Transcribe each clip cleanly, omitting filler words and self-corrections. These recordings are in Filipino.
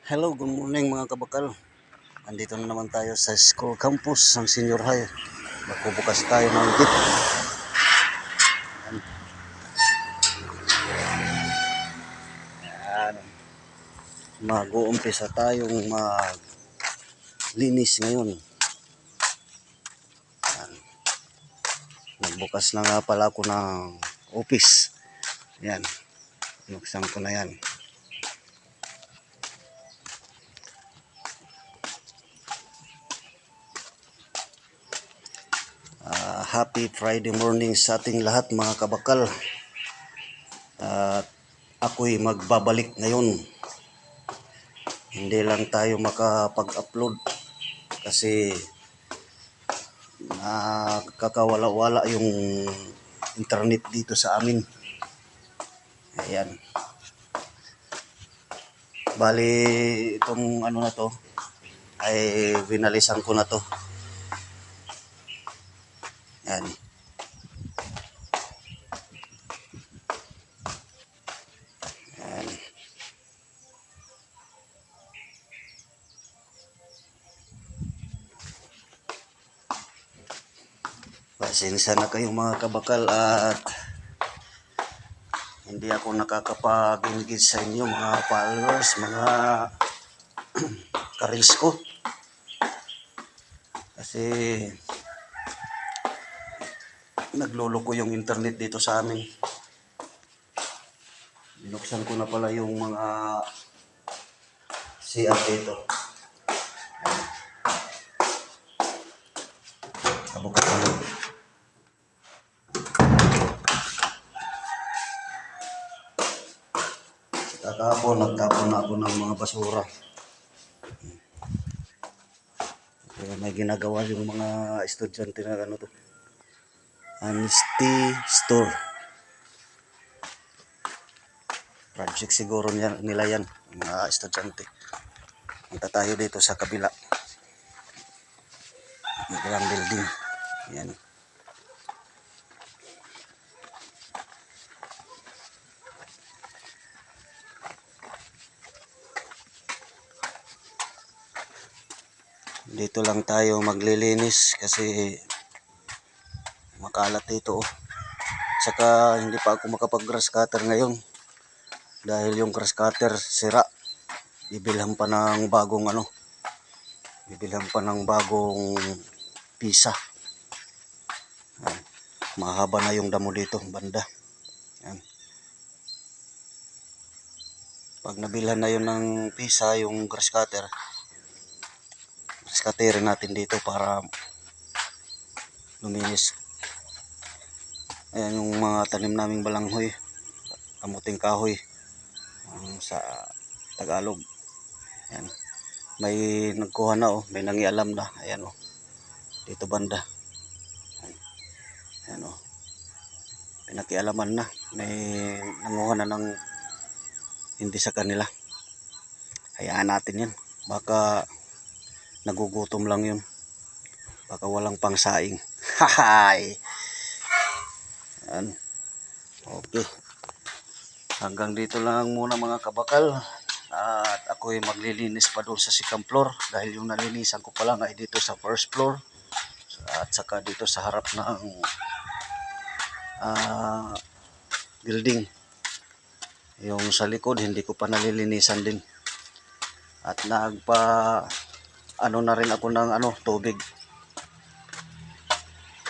Hello, good morning mga kabakal. Andito na naman tayo sa school campus ng senior high. Magbubukas tayo ng gate. Ayan. Mag-uumpisa tayong maglinis ngayon. Ayan. Nagbukas na nga pala ako ng office. Ayan. Nuksan ko na yan. Happy Friday morning sa ating lahat mga kabakal. At ako'y magbabalik ngayon. Hindi lang tayo makapag-upload kasi nakakawala-wala yung internet dito sa amin. Ayan. Bali, itong ano na to ay binalisan ko na to. Ayan. Ayan. Pasensya na kayo mga kabakal at hindi ako nakakapag-engage sa inyo mga followers, mga karils ko. Kasi nagloloko yung internet dito sa amin. Binuksan ko na pala yung mga CR dito. Kabukas na lang. Kakapon, nagtapon na ako ng mga basura. Kaya may ginagawa yung mga estudyante na ano to. Honesty Store. Project siguro nila yan, mga estudyante. Punta tayo dito sa kabila. Ilang building. Yan. Dito lang tayo maglilinis kasi makalat dito. Saka hindi pa ako makapag-grass cutter ngayon. Dahil yung grass cutter sira. Bibilhan pa ng bagong Bibilhan pa ng bagong pisa. Ayan. Mahaba na yung damo dito, banda. Ayan. Pag nabilhan na yun ng pisa, yung grass cutter natin dito para luminis. Ayan yung mga tanim naming balanghoy, kamuting kahoy sa Tagalog. Ayan. May nagkuha na may nangialam na. Ayan dito banda. Ayan pinakialaman na. May nanguha na ng hindi sa kanila. Hayaan natin yan. Baka nagugutom lang yun. Baka walang pangsaing. Hahay! Ayan. Okay. Hanggang dito lang muna mga kabakal. At ako'y maglilinis pa doon sa second floor. Dahil yung nalinisan ko pa lang ay dito sa first floor. At saka dito sa harap ng building. Yung sa likod hindi ko pa nalilinisan din. At na rin ako ng tubig.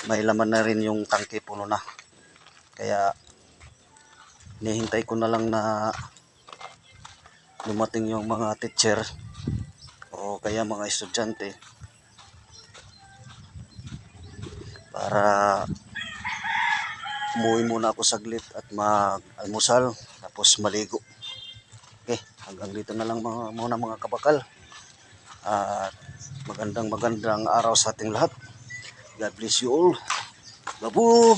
May laman na rin yung tangke, puno na. Kaya nihintay ko na lang na dumating yung mga teacher o kaya mga estudyante para umuwi muna ako saglit at mag-almusal tapos maligo. Okay, hanggang dito na lang muna mga kabakal. At magandang araw sa ating lahat. God bless you all. Babu!